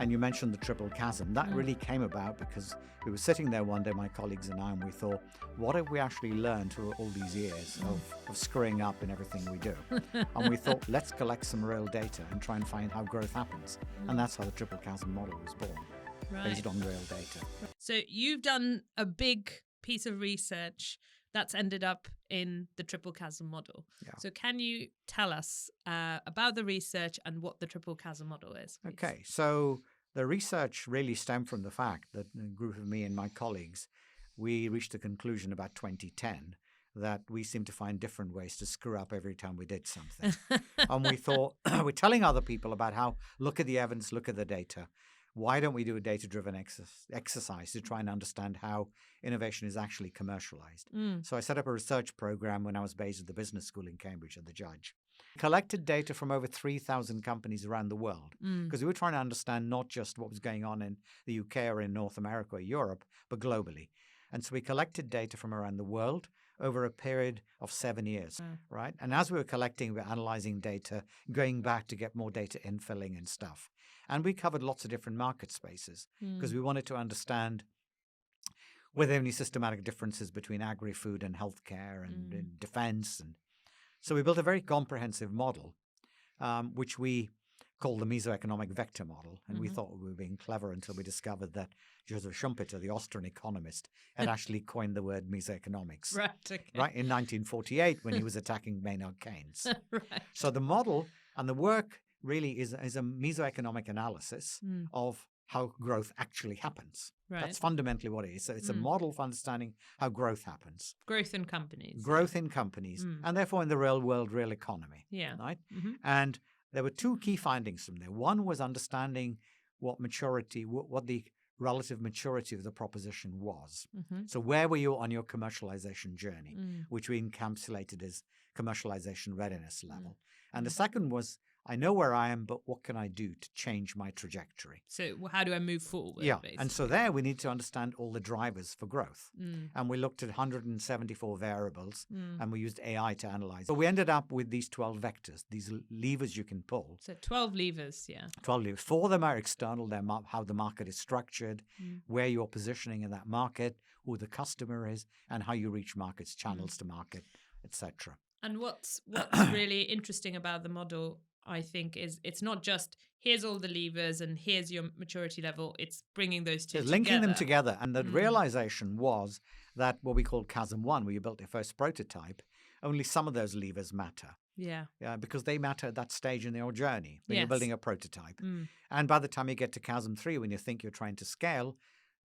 And you mentioned the Triple Chasm. That really came about because we were sitting there one day, my colleagues and I, and we thought, what have we actually learned through all these years of screwing up in everything we do? And we thought, let's collect some real data and try and find how growth happens. And that's how the Triple Chasm Model was born, based on real data. So you've done a big piece of research that's ended up in the Triple Chasm Model. Yeah. So can you tell us about the research and what the Triple Chasm Model is, please? Okay, so the research really stemmed from the fact that a group of me and my colleagues, we reached the conclusion about 2010 that we seemed to find different ways to screw up every time we did something. And we thought, we're telling other people about how, look at the evidence, look at the data. Why don't we do a data-driven exercise to try and understand how innovation is actually commercialized? So I set up a research program when I was based at the business school in Cambridge at the Judge. Collected data from over 3,000 companies around the world because we were trying to understand not just what was going on in the UK or in North America or Europe, but globally. And so we collected data from around the world over a period of 7 years, right? And as we were collecting, we were analyzing data, going back to get more data infilling and stuff. And we covered lots of different market spaces because we wanted to understand were there any systematic differences between agri-food and healthcare and defense. And so we built a very comprehensive model, which we called the mesoeconomic vector model. And we thought we were being clever until we discovered that Joseph Schumpeter, the Austrian economist, had actually coined the word mesoeconomics right in 1948 when he was attacking Maynard Keynes. So the model and the work really is a mesoeconomic analysis of how growth actually happens. That's fundamentally what it is. So it's a model for understanding how growth happens. Growth in companies. Growth in companies, and therefore in the real world, real economy. Right? And there were two key findings from there. One was understanding what the relative maturity of the proposition was. So where were you on your commercialization journey, which we encapsulated as commercialization readiness level. And the second was, I know where I am, but what can I do to change my trajectory? So how do I move forward? Yeah, basically? And so there we need to understand all the drivers for growth. And we looked at 174 variables and we used AI to analyze. So we ended up with these 12 vectors, these levers you can pull. So 12 levers, yeah. 12 levers. 4 of them are external, they're how the market is structured, where you're positioning in that market, who the customer is, and how you reach markets, channels to market, etc. And what's really interesting about the model, I think, is it's not just here's all the levers and here's your maturity level. It's bringing those two together. Linking them together. And the realization was that what we call Chasm 1, where you built your first prototype, only some of those levers matter. Yeah, because they matter at that stage in your journey when you're building a prototype. And by the time you get to Chasm 3, when you think you're trying to scale,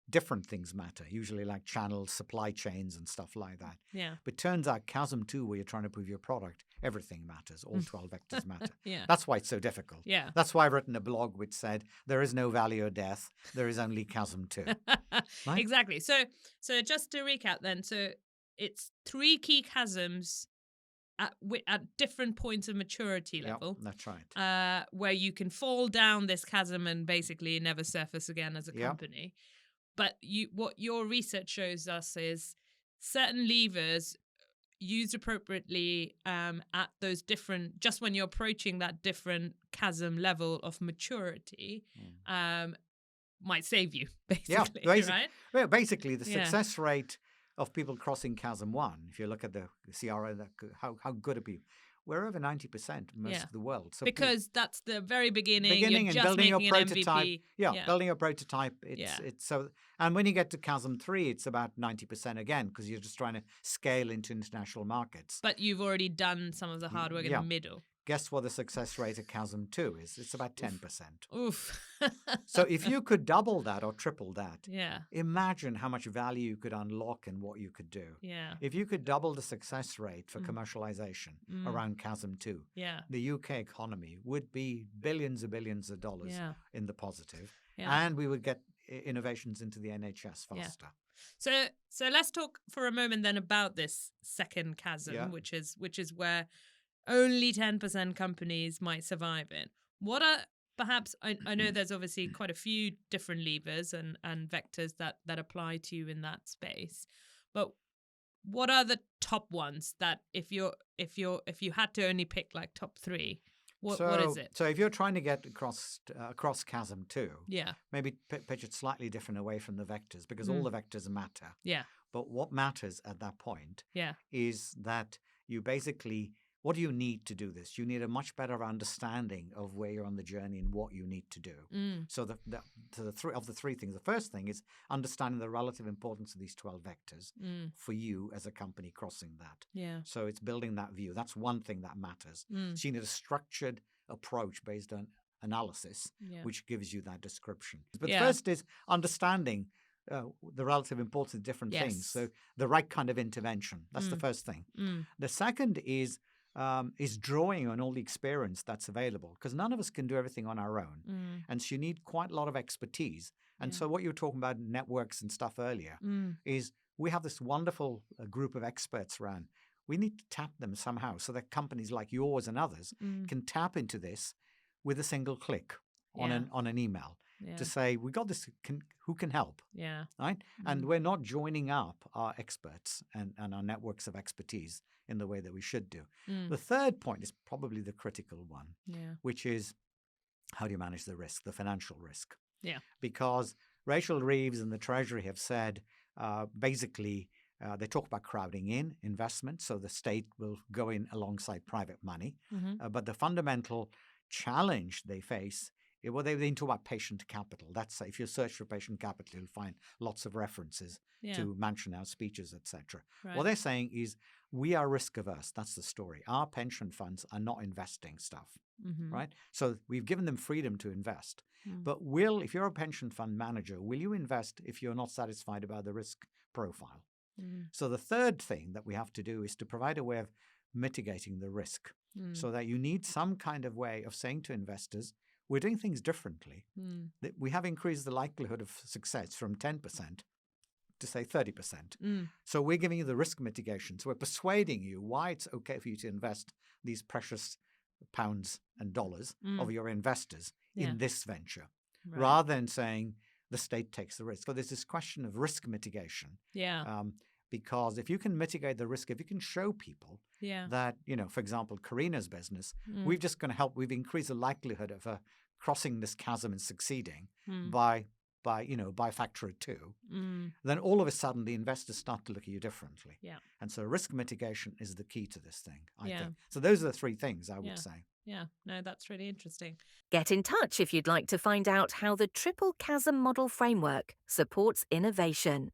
different things matter, usually like channels, supply chains, and stuff like that. Yeah. But turns out Chasm 2, where you're trying to prove your product, everything matters. All 12 vectors matter. That's why it's so difficult. Yeah. That's why I've written a blog which said, there is no valley or death. There is only Chasm 2. Right? Exactly. So just to recap then, so it's 3 key chasms at different points of maturity level. That's right. Where you can fall down this chasm and basically never surface again as a company. But what your research shows us is certain levers used appropriately at those different, just when you're approaching that different chasm level of maturity, might save you, basically. Right? Well, basically, the success rate of people crossing Chasm 1, if you look at the CRO, how good are people? We're over 90% most of the world. So because that's the very beginning. You're and just building your prototype. MVP. Building a prototype. It's so. And when you get to Chasm 3, it's about 90% again because you're just trying to scale into international markets. But you've already done some of the hard work in the middle. Guess what the success rate at Chasm 2 is? It's about 10%. Oof. So if you could double that or triple that, imagine how much value you could unlock and what you could do. Yeah. If you could double the success rate for commercialization around Chasm 2, the UK economy would be billions of dollars in the positive, and we would get innovations into the NHS faster. So let's talk for a moment then about this second chasm, which is where only 10% companies might survive it. What are perhaps, I know there's obviously quite a few different levers and vectors that apply to you in that space, but what are the top ones that if you had to only pick like top 3, What is it? So if you're trying to get across chasm 2, Yeah. maybe pitch it slightly different away from the vectors, because all the vectors matter. Yeah. But what matters at that point Yeah. is that you basically, what do you need to do this? You need a much better understanding of where you're on the journey and what you need to do. So the three things, the first thing is understanding the relative importance of these 12 vectors for you as a company crossing that. Yeah. So it's building that view. That's one thing that matters. So you need a structured approach based on analysis, which gives you that description. But first is understanding the relative importance of different things. So the right kind of intervention. That's the first thing. The second is drawing on all the experience that's available, because none of us can do everything on our own. And so you need quite a lot of expertise. And so what you were talking about networks and stuff earlier is we have this wonderful group of experts around. We need to tap them somehow so that companies like yours and others can tap into this with a single click on an email. To say, we got this, who can help? Right? And we're not joining up our experts and our networks of expertise in the way that we should do. The third point is probably the critical one, which is how do you manage the risk, the financial risk? Because Rachel Reeves and the Treasury have said basically they talk about crowding in investment, so the state will go in alongside private money. But the fundamental challenge they face, well, they talk about patient capital. That's if you search for patient capital, you'll find lots of references to Mansionhouse speeches, etc. What they're saying is we are risk averse. That's the story. Our pension funds are not investing stuff, right? So we've given them freedom to invest. But if you're a pension fund manager, will you invest if you're not satisfied about the risk profile? So the third thing that we have to do is to provide a way of mitigating the risk, so that you need some kind of way of saying to investors, we're doing things differently. We have increased the likelihood of success from 10% to, say, 30%. So we're giving you the risk mitigation. So we're persuading you why it's okay for you to invest these precious pounds and dollars of your investors in this venture, rather than saying the state takes the risk. So there's this question of risk mitigation. Because if you can mitigate the risk, if you can show people that, for example, Karina's business, we've increased the likelihood of her crossing this chasm and succeeding by factor of 2, then all of a sudden the investors start to look at you differently. And so risk mitigation is the key to this thing, I think. So those are the three things I would say. No, that's really interesting. Get in touch if you'd like to find out how the Triple Chasm Model framework supports innovation.